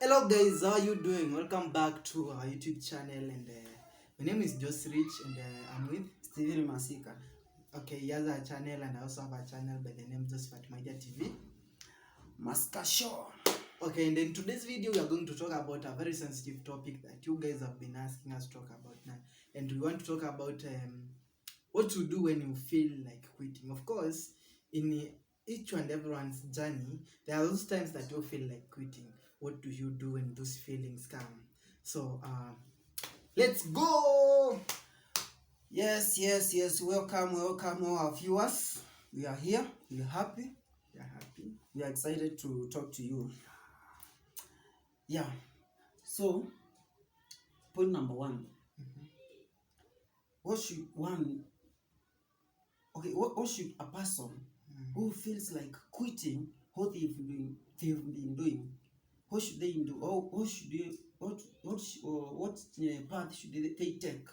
Hello guys, how are you doing? Welcome back to our YouTube channel, and my name is Joss Rich, and I'm with Steven Masika. Okay, he has a channel, and I also have a channel by the name Josephat Media TV. Maska Show. Okay, and in today's video we are going to talk about a very sensitive topic that you guys have been asking us to talk about now, and we want to talk about what to do when you feel like quitting. Of course, in each and everyone's journey, there are those times that you feel like quitting. What do you do when those feelings come? So let's go. Yes. Welcome all our viewers. We are here. We are happy. We are excited to talk to you. Yeah. So, point number one. What should a person who feels like quitting what they've been doing, what should they do? Or what path should they take?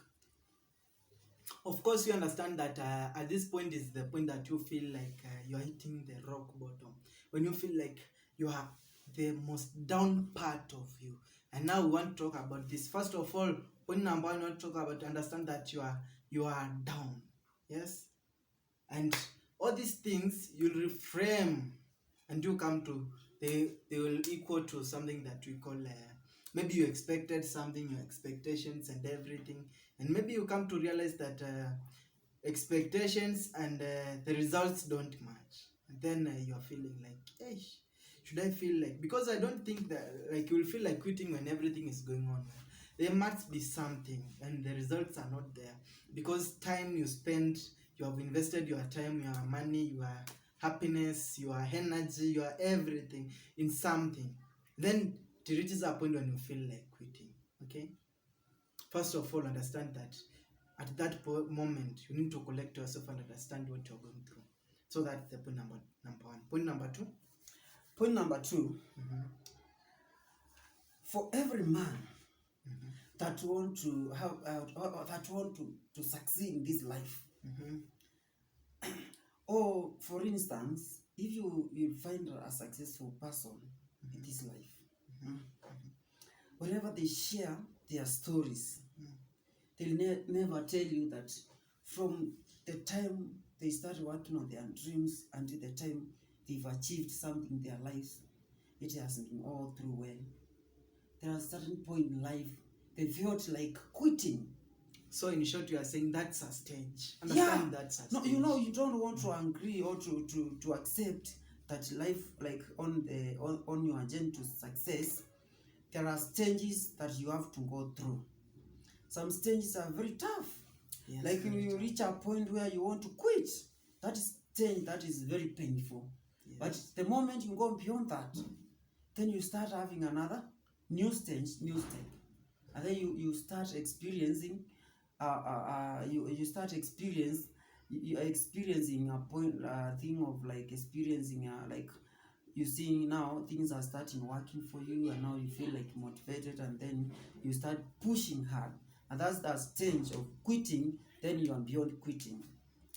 Of course, you understand that at this point is the point that you feel like you are hitting the rock bottom. When you feel like you are the most down part of you. And now we want to talk about this. First of all, point number one, we want to talk about, understand that you are down. Yes? And all these things you'll reframe, and you come to, they will equal to something that we call maybe you expected something, your expectations and everything, and maybe you come to realize that expectations and the results don't match, and then you're feeling like, hey, should I feel like, because I don't think that like you will feel like quitting when everything is going on well. There must be something and the results are not there, because time you spend, you have invested your time, your money, your happiness, your energy, your everything in something, then it reaches a point when you feel like quitting. Okay, first of all, understand that at that moment you need to collect yourself and understand what you're going through. So that's the point number one. Point number two. For every man that want to have to succeed in this life, or for instance, if you find a successful person in this life, whenever they share their stories, they'll never tell you that from the time they start working on their dreams until the time they've achieved something in their lives, it hasn't been all through well. There are a certain point in life they felt like quitting. So in short, you are saying that's a stage. Understand, that's a stage. No, you don't want to agree or to accept that life, like on your journey to success, there are stages that you have to go through. Some stages are very tough. Yes, like when you reach a point where you want to quit, that is stage that is very painful. Yes. But the moment you go beyond that, then you start having another new stage, new step, and then you start experiencing you start experiencing a point thing of like experiencing like you see now things are starting working for you, and now you feel like motivated, and then you start pushing hard, and that's that stage of quitting. Then you are beyond quitting.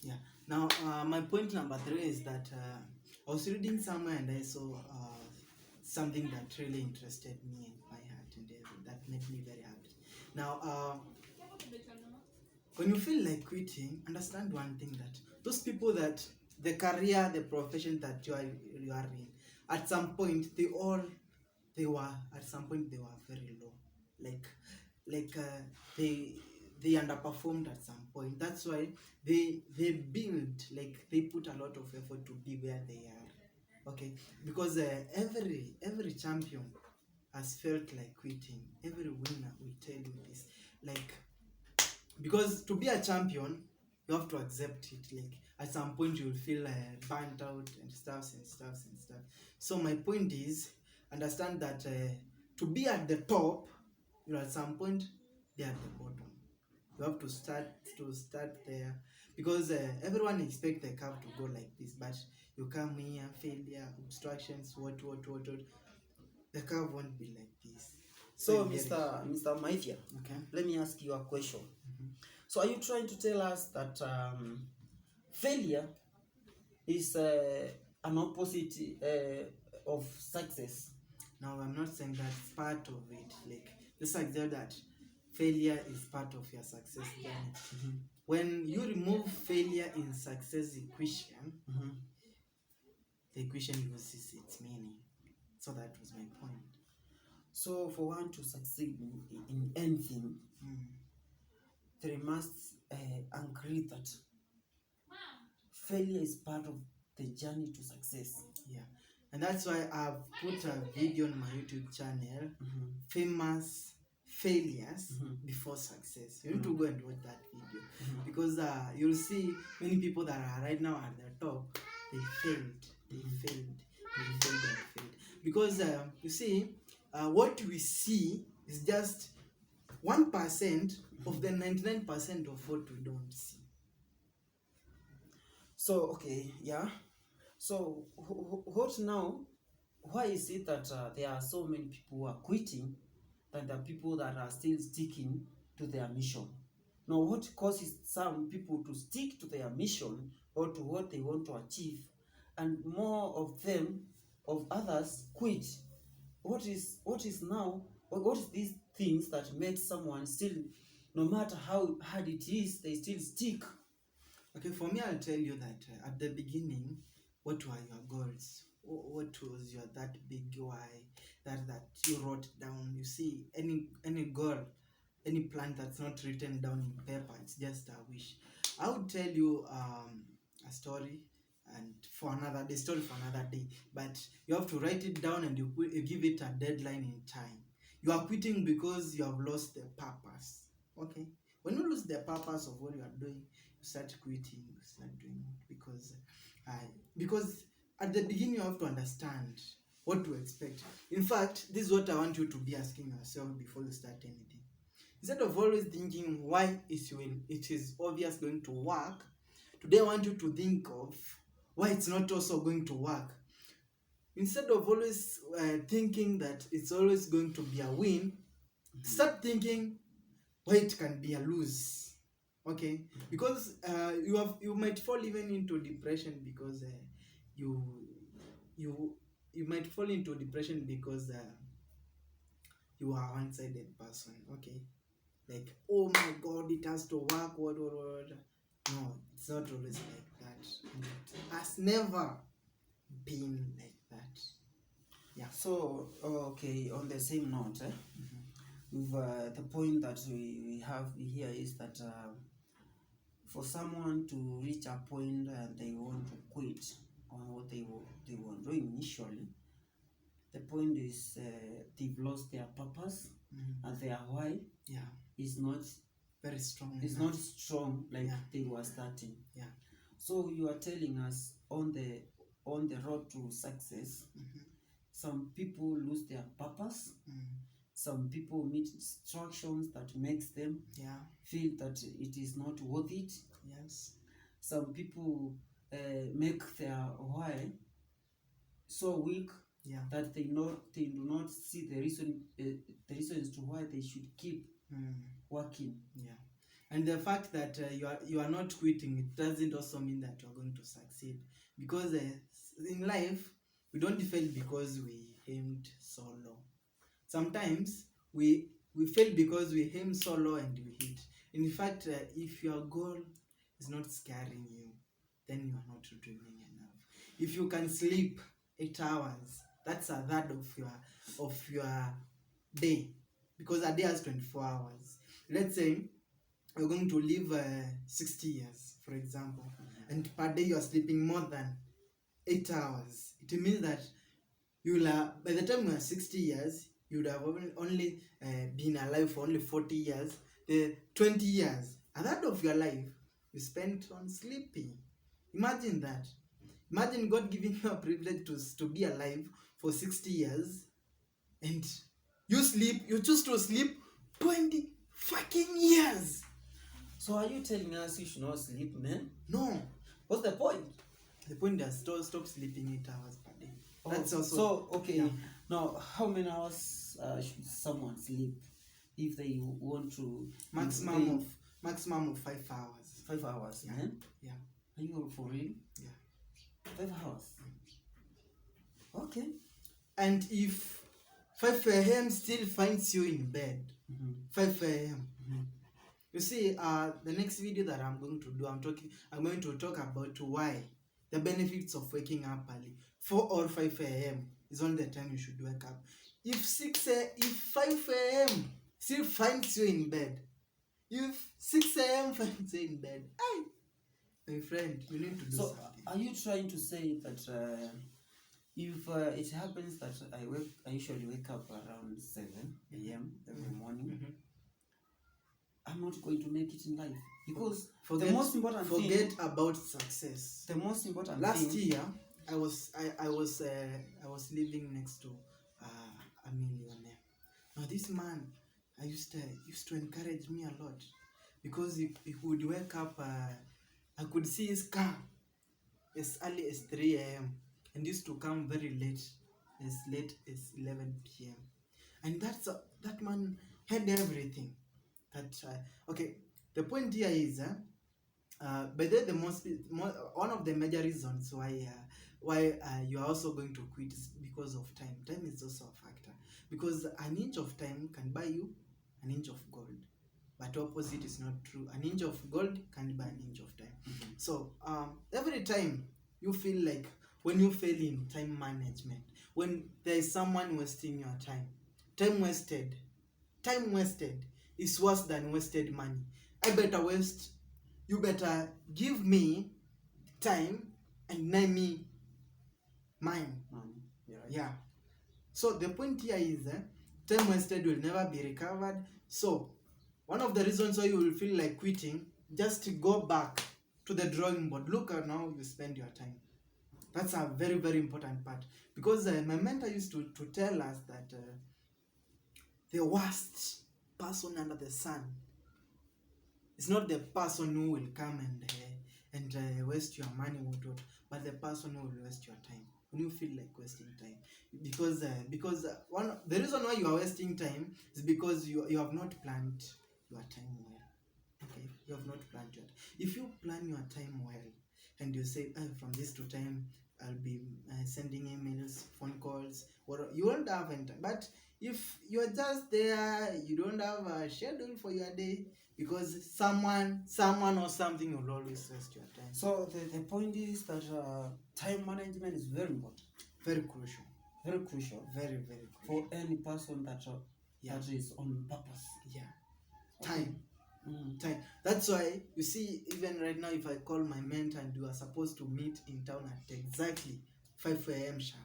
Yeah. Now my point number three is that I was reading somewhere and I saw something that really interested me in my heart, and that made me very happy. Now when you feel like quitting, understand one thing, that those people that the career, the profession that you are in, at some point they were very low, like they underperformed at some point. That's why they build, like they put a lot of effort to be where they are. Okay, because every champion has felt like quitting. Every winner will tell you this, like, because to be a champion you have to accept it. Like at some point you will feel burnt out and stuff. So my point is, understand that to be at the top, you know, at some point they are at the bottom. You have to start there, because everyone expects the curve to go like this, but you come here, failure, obstructions, what, the curve won't be like this. So Mr. Maithia, okay, let me ask you a question. So are you trying to tell us that failure is an opposite of success? Now, I'm not saying that's part of it. Like, just accept that failure is part of your success journey. Mhm. When you remove failure in success equation, Mhm. the equation loses its meaning. So that was my point. So for one to succeed in anything, they must agree that failure is part of the journey to success. Yeah, and that's why I've put a video on my YouTube channel, famous failures before success. You need to go and watch that video because you'll see many people that are right now at the top, they failed because you see, what we see is just 1% of the 99% of what we don't see. So okay, yeah. So what now? Why is it that there are so many people who are quitting than the people that are still sticking to their mission? Now, what causes some people to stick to their mission or to what they want to achieve, and more of them, of others, quit? What is now? What is these things that make someone still, no matter how hard it is, they still stick? Okay, for me, I'll tell you that at the beginning, what were your goals? What was your that big why that you wrote down? You see, any goal, any plan that's not written down in paper, it's just a wish. I would tell you a story, and the story for another day. But you have to write it down and you give it a deadline in time. You are quitting because you have lost the purpose. Okay, when you lose the purpose of what you are doing, start quitting, start doing it because at the beginning you have to understand what to expect. In fact, this is what I want you to be asking yourself before you start anything. Instead of always thinking why it is obvious going to work, today I want you to think of why it's not also going to work. Instead of always thinking that it's always going to be a win, start thinking why it can be a lose. Okay, because you might fall even into depression because you might fall into depression because you are a one-sided person. Okay, like, oh my god, it has to work, what. No, it's not always like that. It has never been like that. Yeah. So okay, on the same note, with the point that we have here is that for someone to reach a point and they want to quit on what they were doing initially, the point is they've lost their purpose and their why is not very strong. It's not strong like they were starting. Yeah. So you are telling us on the road to success, some people lose their purpose. Some people meet distractions that makes them feel that it is not worth it. Yes. Some people make their why so weak that they do not see the reasons to why they should keep working. Yeah. And the fact that you are not quitting, it doesn't also mean that you are going to succeed, because in life we don't fail because we aimed so low. Sometimes we fail because we aim so low and we hit. In fact, if your goal is not scaring you, then you are not dreaming enough. If you can sleep 8 hours, that's a third of your day, because a day has 24 hours. Let's say you're going to live 60 years, for example, and per day you are sleeping more than 8 hours. It means that by the time you are 60 years, you would have only been alive for only 40 years. The 20 years, a third of your life, you spent on sleeping. Imagine that. Imagine God giving you a privilege to be alive for 60 years, and you choose to sleep 20 fucking years. So are you telling us you should not sleep, man? No. What's the point? The point is stop sleeping 8 hours per day. That's also so okay. Yeah. Now, how many hours should someone sleep if they want to? Maximum of 5 hours. 5 hours, man. Yeah. Are you for real? Yeah. 5 hours. Okay. And if 5 a.m. still finds you in bed. Mm-hmm. 5 a.m. Mm-hmm. You see, the next video that I'm going to do, I'm going to talk about why the benefits of waking up early. 4 or 5 a.m. is only the time you should wake up. If 5 a.m. still finds you in bed, if 6 a.m. finds you in bed, my friend, you need to do So, something. are you trying to say that if it happens that I usually wake up around 7 a.m. every morning, Mhm. I'm not going to make it in life? Because Forget, the most important forget thing, about success. the most important Last thing, year, I was living next to a millionaire. Now this man, I used to encourage me a lot, because he would wake up. I could see his car as early as 3 a.m. and used to come very late as 11 p.m. And that man had everything. Okay. The point here is, but then one of the major reasons why you are also going to quit is because of time. Time is also a factor, because an inch of time can buy you an inch of gold, but opposite is not true. An inch of gold can buy an inch of time. Mhm. So every time you feel like, when you fail in time management, when there is someone wasting your time wasted is worse than wasted money. You better give me time and deny me mine. yeah, right. Yeah. So the point here is, time wasted will never be recovered. So one of the reasons why you will feel like quitting, just to go back to the drawing board. Look at how you spend your time. That's a very, very important part, because my mentor used to tell us that the worst person under the sun is not the person who will come and waste your money, but the person who will waste your time when you feel like wasting time. Because the reason why you are wasting time is because you have not planned your time well. Okay, you have not planned your time. If you plan your time well, and you say, from this to time I'll be sending emails, phone calls, or you won't have any time. But if you're just there, you don't have a schedule for your day, because someone or something will always waste your time. So the point is that time management is very important, Very crucial. very crucial Very, very for crucial. any person that Yeah. that is on purpose. Yeah. Okay. Time. Time. That's why you see, even right now, if I call my mentor and we are supposed to meet in town at exactly 5 a.m. sharp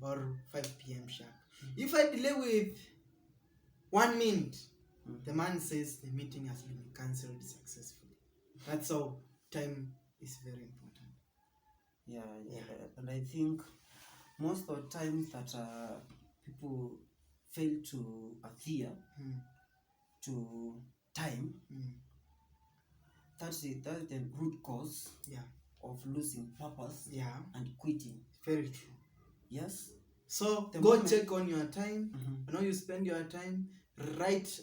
or 5 p.m. sharp, if I delay with 1 minute, the man says the meeting has been cancelled successfully. That's how time is very important. Yeah. And I think most of the times that people fail to adhere to time, that's the root cause of losing purpose and quitting. Very true. Yes. So The go moment- check on your time. How you spend your time. Write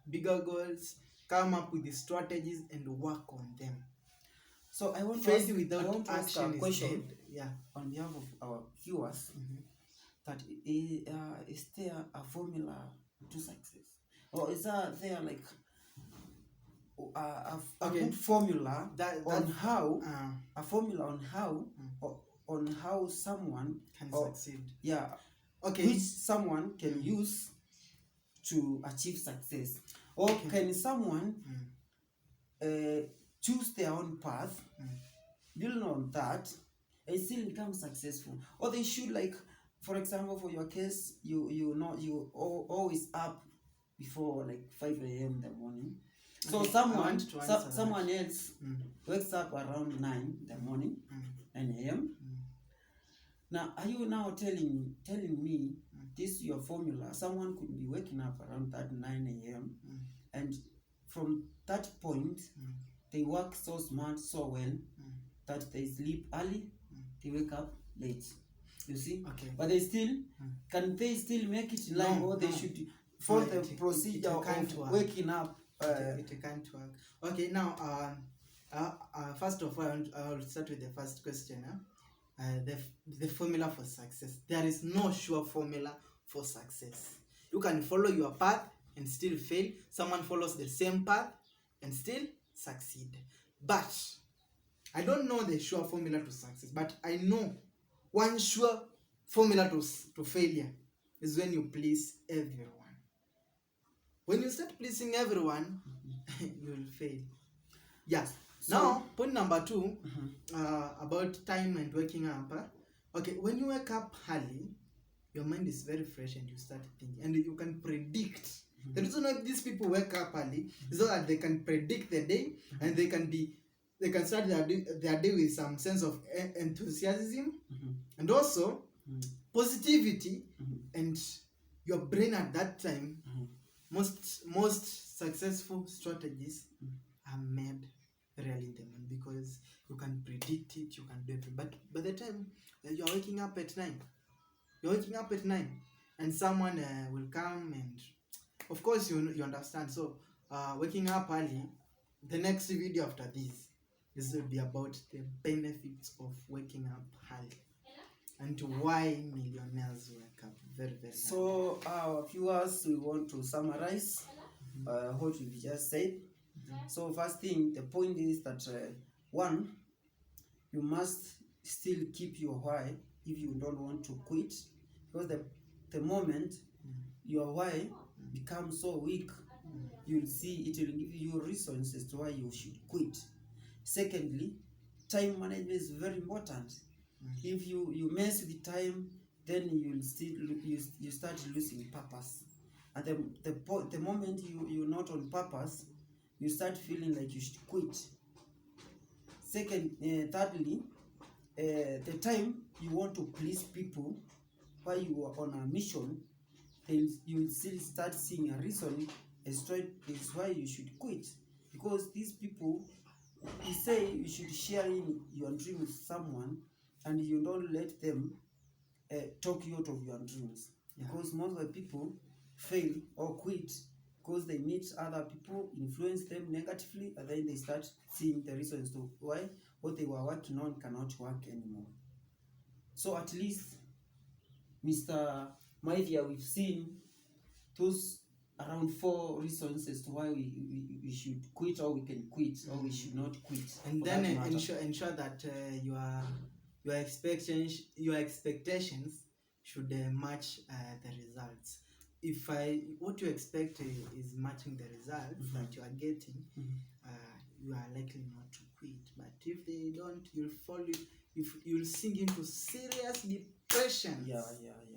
bigger goals. Come up with the strategies and work on them. So I want Faith to ask, without I want to ask action a is question dead. Yeah. on behalf of our viewers. That is there a formula to success, or is there like a good formula on how a formula on how on how someone can or, succeed? Yeah. Okay. Which someone can use to achieve success, or can someone choose their own path, build on that, and still become successful? Or they should, like, for example, for your case, you always up before like 5 a.m. in the morning. So someone else wakes up around 9 in the morning, 9 a.m. Now, are you now telling me this is your formula? Someone could be waking up around that 9 a.m. and from that point, they work so smart, so well, that they sleep early, they wake up late. You see? Okay. But they still, can they still make it in line, or they should follow the procedure of waking up? It can't work. Okay, now, first of all, I'll start with the first question. The formula for success. There is no sure formula for success. You can follow your path and still fail. Someone follows the same path and still succeed. But I don't know the sure formula to success, but I know one sure formula to failure is when you please everyone. When you start pleasing everyone, you will fail. Yeah. So- Now, point number 2, about time and waking up. Okay, when you wake up early, your mind is very fresh and you start thinking, and you can predict. The reason why these people wake up early is so that they can predict the day, and they can start their day with some sense of enthusiasm and also positivity, and your brain at that time, most successful strategies are made really in the morning, because you can predict it, you can do it. But by the time you're waking up at 9, and someone will come, and of course you understand. So waking up early, the next video after this will be about the benefits of waking up early and why millionaires wake up very, very early. So our viewers, we want to summarize what we've just said. So first thing, the point is that one, you must still keep your why if you don't want to quit, because the moment your why becomes so weak, you'll see it will give you reasons as to why you should quit. Secondly, time management is very important. If you mess with time, then you start losing purpose. At the moment you're not on purpose, you start feeling like you should quit. Thirdly, the time you want to please people while you are on a mission, then you will still start seeing a reason as why you should quit. Because these people, you say you should share your dream with someone, and you don't let them talk you out of your dreams. Because most of the people fail or quit because they meet other people, influence them negatively, and then they start seeing the reasons to why what they were working on cannot work anymore. So at least, Mr. Maivia, we've seen those around 4 reasons as to why we should quit, or we can quit, or we should not quit. And then ensure that your expectations should match the results. If what you expect is matching the results that you are getting, you are likely not to quit. But if they don't, you'll sink into serious depression.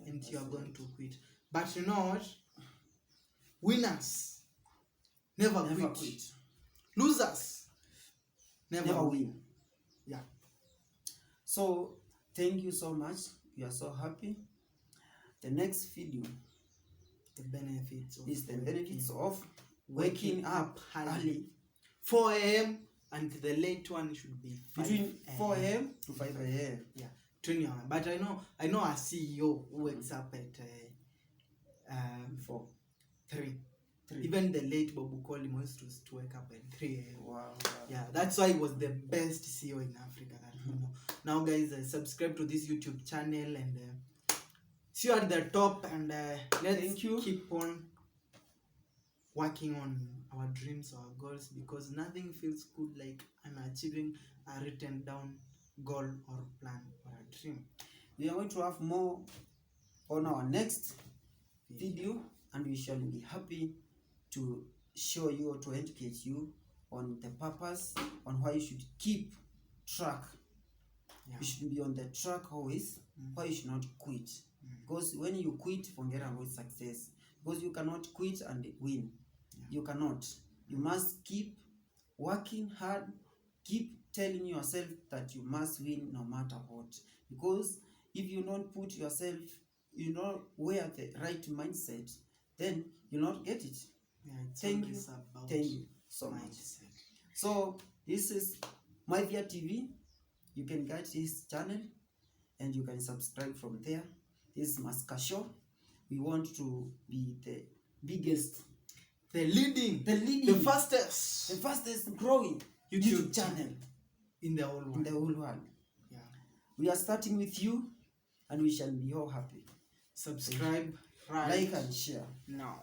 And you are going to quit. But you know what? Winners never quit. Losers never win. Yeah. So thank you so much. We are so happy. The next video, the benefits of waking up early. 4 a.m. and the late one should be 5 between 4 a.m. to 5 a.m. Yeah, 20 hours. But I know a CEO who wakes up at 3. Even the late Bob Bukoli used to wake up at 3 a.m. Wow. Yeah, that's why he was the best CEO in Africa. That you know. Now, guys, subscribe to this YouTube channel and see you at the top. And let's keep on working on our dreams, our goals, because nothing feels good like achieving a written down goal or plan or a dream. We are going to have more on our next video, and we shall be happy to show you or to educate you on the purpose, on why you should keep track. You should be on the track always, why you should not quit. Because when you quit, forget about success. Because you cannot quit and win. You cannot. You must keep working hard, keep telling yourself that you must win no matter what. Because if you don't put yourself, wear the right mindset, then you'll not get it. Thank you so much. So this is Maivia TV. You can get this channel and you can subscribe from there. This is Maska Show. We want to be the biggest, the leading, the fastest growing YouTube channel in the whole world. Yeah. We are starting with you, and we shall be all happy. Subscribe Right like and share. now.